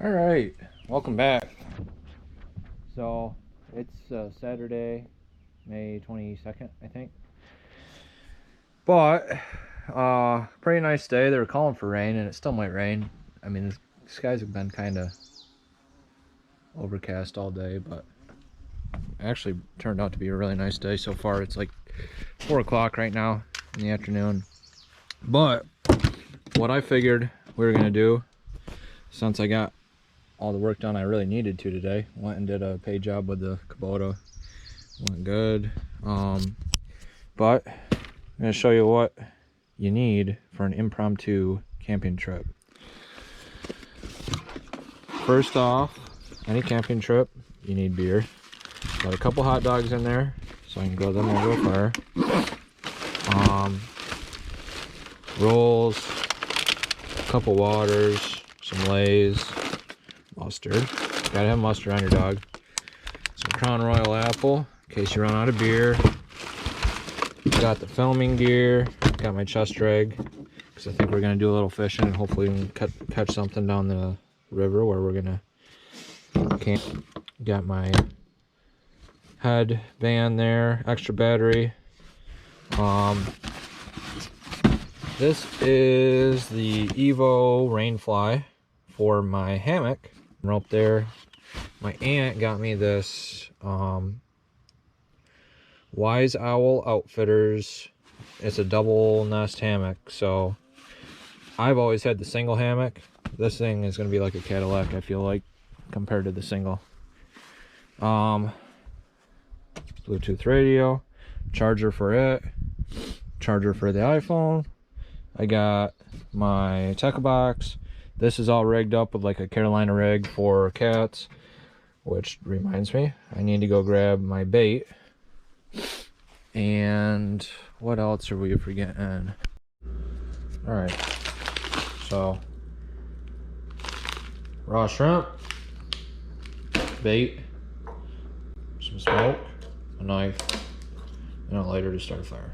All right, welcome back. So it's Saturday, May 22nd, I think. But pretty nice day. They were calling for rain, and it still might rain. I mean, the skies have been kind of overcast all day, but actually turned out to be a really nice day so far. It's like 4 o'clock right now in the afternoon. But what I figured we were gonna do, since I got all the work done I really needed to today, went and did a paid job with the Kubota, went good. But I'm gonna show you what you need for an impromptu camping trip. First off, any camping trip, you need beer. Got a couple hot dogs in there, so I can grill them over a fire. Rolls, a couple waters, some Lay's, mustard. Gotta have mustard on your dog. Some Crown Royal apple, in case you run out of beer. Got the filming gear. Got my chest drag, because I think we're gonna do a little fishing and hopefully we can catch something down the river where we're gonna camp. Got my headband there, extra battery. This is the Evo Rainfly for my hammock rope there. My aunt got me this Wise Owl Outfitters. It's a double nest hammock, so I've always had the single hammock. This thing is going to be like a Cadillac, I feel like, compared to the single. Bluetooth radio, charger for it, charger for the iPhone. I got my tackle box. This is all rigged up with like a Carolina rig for cats, which reminds me, I need to go grab my bait. And what else are we forgetting? All right, so raw shrimp, bait, some smoke, a knife, and a lighter to start a fire.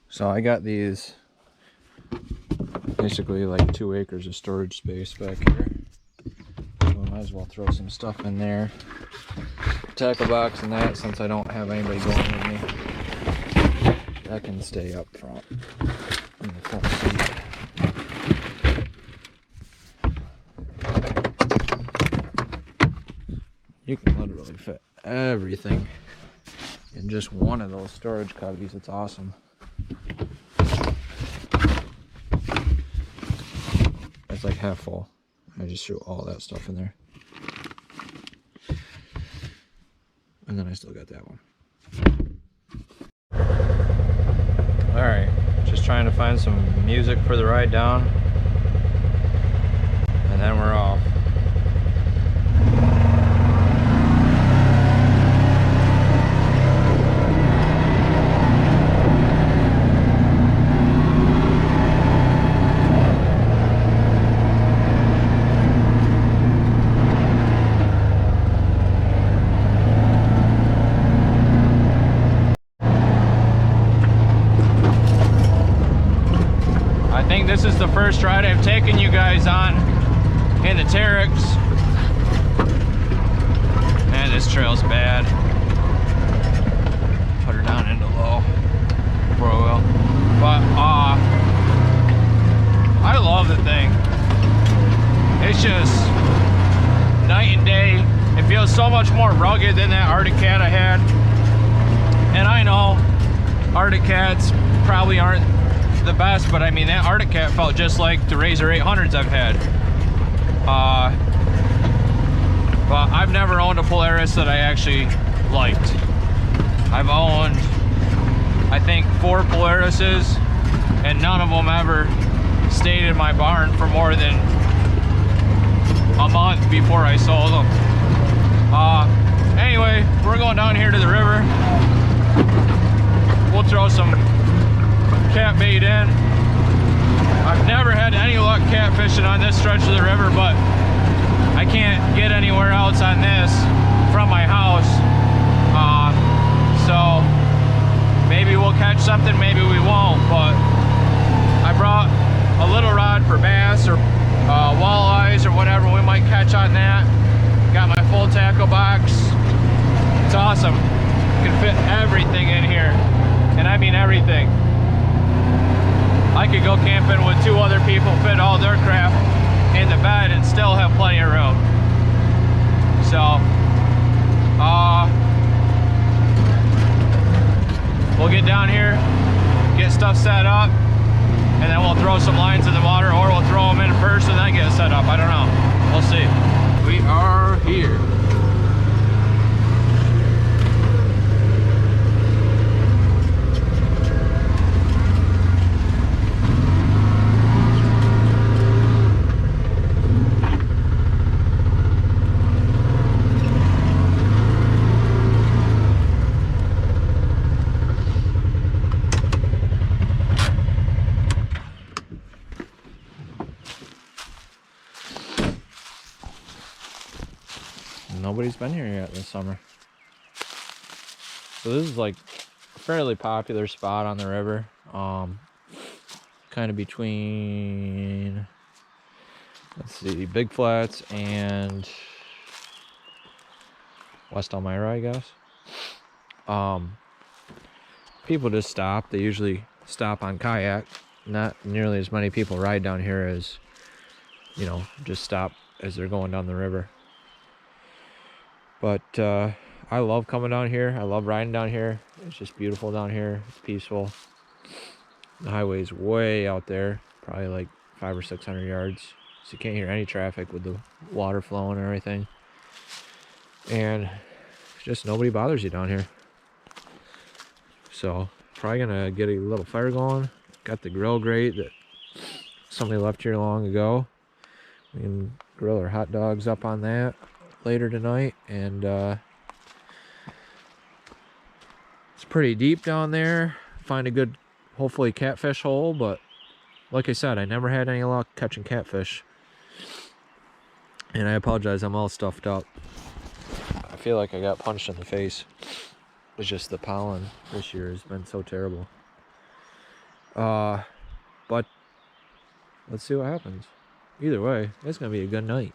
So I got these, basically like 2 acres of storage space back here. So I might as well throw some stuff in there. Tackle box and that, since I don't have anybody going with me. That can stay up front in the front seat. You can literally fit everything in just one of those storage cubbies. It's awesome. It's like half full. I just threw all that stuff in there. And then I still got that one. Alright, just trying to find some music for the ride down. And then we're off. This is the first ride I've taken you guys on in the Terex, and this trail's bad. Put her down into low, 4-wheel. But I love the thing. It's just night and day. It feels so much more rugged than that Arctic Cat I had. And I know Arctic Cats probably aren't the best, but I mean, that Arctic Cat felt just like the Razor 800s I've had. But I've never owned a Polaris that I actually liked. I've owned, I think, 4 Polarises, and none of them ever stayed in my barn for more than a month before I sold them. Anyway, we're going down here to the river. We'll throw some cat bait in. I've never had any luck catfishing on this stretch of the river, but I can't get anywhere else on this from my house. So maybe we'll catch something, maybe we won't, but I brought a little rod for bass or walleyes or whatever we might catch on that. Got my full tackle box. It's awesome. Can fit everything in here, and I mean everything. I could go camping with 2 other people, fit all their crap in the bed and still have plenty of room. So we'll get down here, get stuff set up, and then we'll throw some lines in the water, or we'll throw them in first and then get it set up. I don't know. We'll see. We are here. Nobody's been here yet this summer. So this is like a fairly popular spot on the river. Kind of between, let's see, Big Flats and West Elmira, I guess. People just stop. They usually stop on kayak. Not nearly as many people ride down here as, you know, just stop as they're going down the river. But I love coming down here. I love riding down here. It's just beautiful down here. It's peaceful. The highway's way out there, probably like 500 or 600 yards. So you can't hear any traffic with the water flowing and everything. And just nobody bothers you down here. So probably gonna get a little fire going. Got the grill grate that somebody left here long ago. We can grill our hot dogs up on that later tonight. And it's pretty deep down there. Find a good, hopefully, catfish hole, but like I said, I never had any luck catching catfish. And I apologize, I'm all stuffed up. I feel like I got punched in the face. It's just the pollen this year has been so terrible. But let's see what happens. Either way, it's gonna be a good night.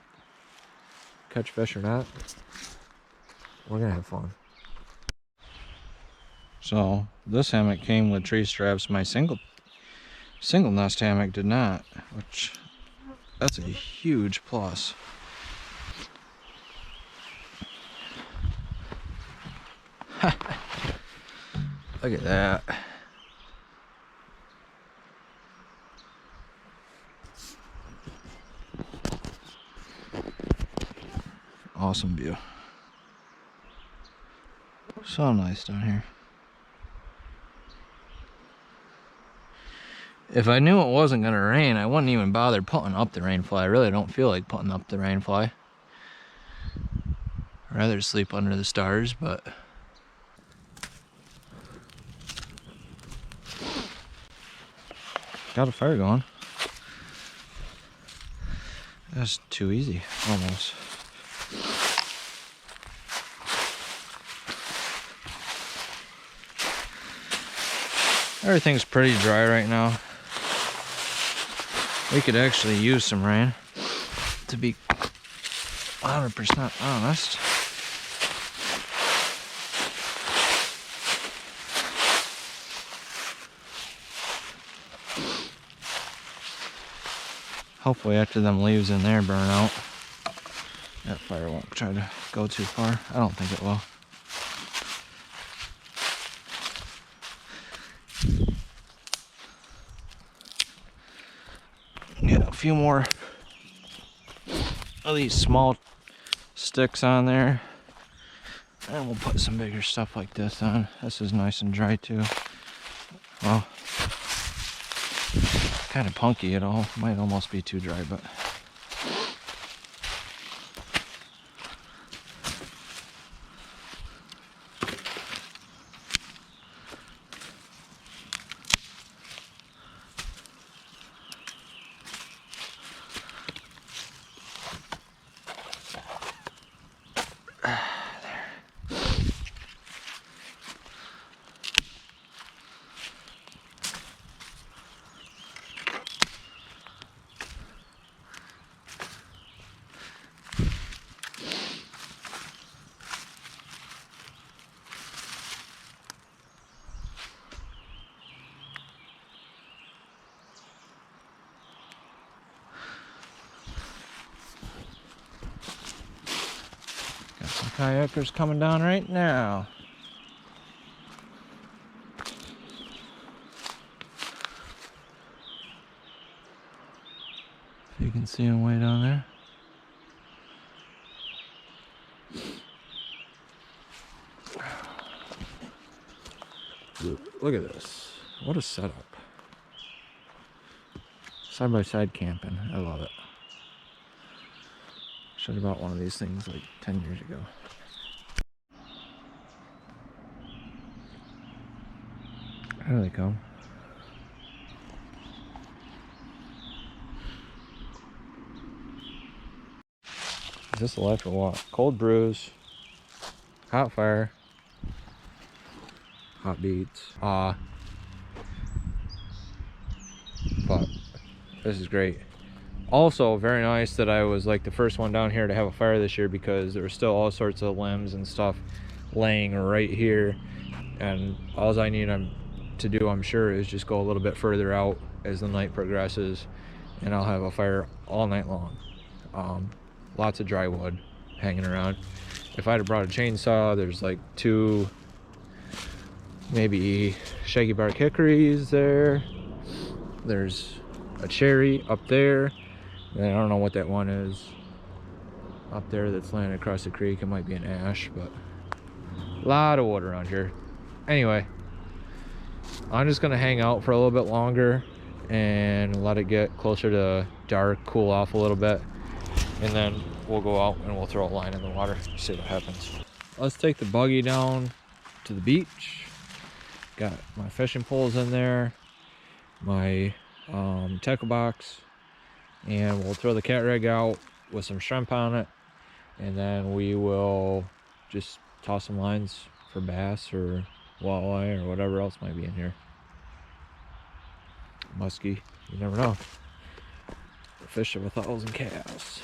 Catch fish or not, we're gonna have fun. So this hammock came with tree straps. My single nest hammock did not, which that's a huge plus. Look at that. Awesome view. So nice down here. If I knew it wasn't gonna rain, I wouldn't even bother putting up the rain fly. I really don't feel like putting up the rain fly. I'd rather sleep under the stars, but got a fire going. That's too easy, almost. Everything's pretty dry right now. We could actually use some rain, to be 100% honest. Hopefully after them leaves in there burn out, that fire won't try to go too far. I don't think it will. Get a few more of these small sticks on there, and we'll put some bigger stuff like this on. This is nice and dry too. Well, kind of punky. It all might almost be too dry, but Kayaker's coming down right now. If you can see him way down there. Look at this. What a setup. Side-by-side camping. I love it. Should have bought one of these things like 10 years ago. There they come. Is this a life or what? Cold brews, hot fire, hot beats. But this is great. Also very nice that I was like the first one down here to have a fire this year, because there were still all sorts of limbs and stuff laying right here, and all I need to do, I'm sure, is just go a little bit further out as the night progresses, and I'll have a fire all night long. Lots of dry wood hanging around. If I'd have brought a chainsaw, there's like 2 maybe shaggy bark hickories there. There's a cherry up there, and I don't know what that one is up there that's laying across the creek. It might be an ash, but a lot of wood around here. Anyway, I'm just gonna hang out for a little bit longer and let it get closer to dark, cool off a little bit, and then we'll go out and we'll throw a line in the water, see what happens. Let's take the buggy down to the beach. Got my fishing poles in there, my tackle box, and we'll throw the cat rig out with some shrimp on it, and then we will just toss some lines for bass or walleye or whatever else might be in here. Muskie, you never know. The fish of 1,000 casts.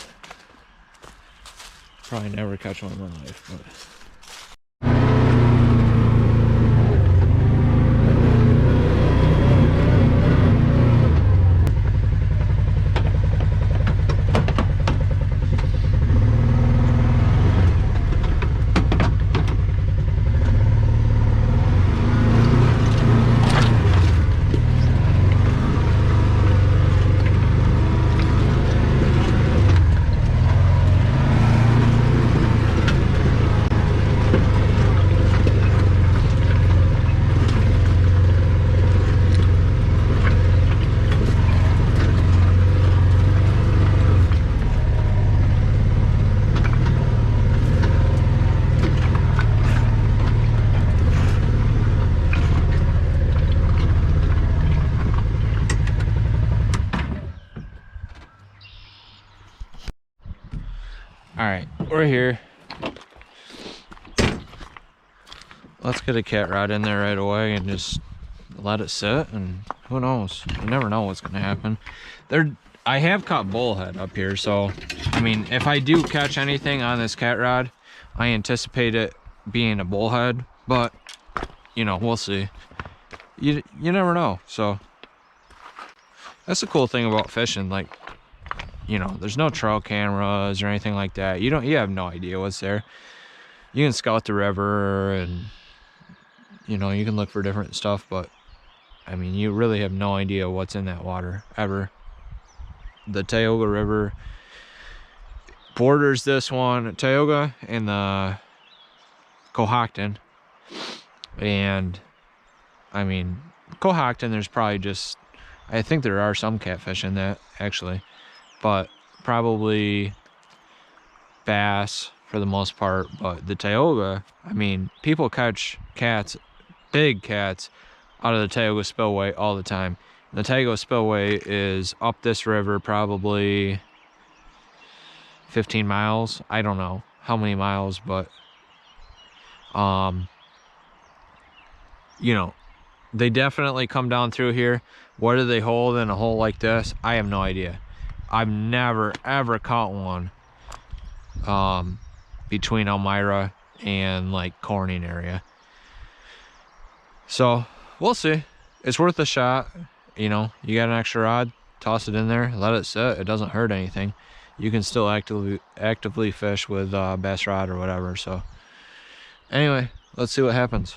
Probably never catch one in my life, but alright, we're here. Let's get a cat rod in there right away and just let it sit, and who knows? You never know what's gonna happen. I have caught bullhead up here, so I mean, if I do catch anything on this cat rod, I anticipate it being a bullhead, but you know, we'll see. You never know. So that's the cool thing about fishing. Like, you know, there's no trail cameras or anything like that. You have no idea what's there. You can scout the river, and you know, you can look for different stuff, but I mean, you really have no idea what's in that water ever. The Tioga River borders this one, Tioga and the Cohocton, and I mean, Cohocton, there's probably just, I think there are some catfish in that actually, but probably bass for the most part. But the Tioga, I mean, people catch cats, big cats, out of the Tioga Spillway all the time. The Tioga Spillway is up this river probably 15 miles. I don't know how many miles, but you know, they definitely come down through here. What do they hold in a hole like this? I have no idea. I've never ever caught one between Elmira and like Corning area. So we'll see. It's worth a shot. You know, you got an extra rod, toss it in there, let it sit. It doesn't hurt anything. you can still actively fish with bass rod or whatever. So anyway, let's see what happens.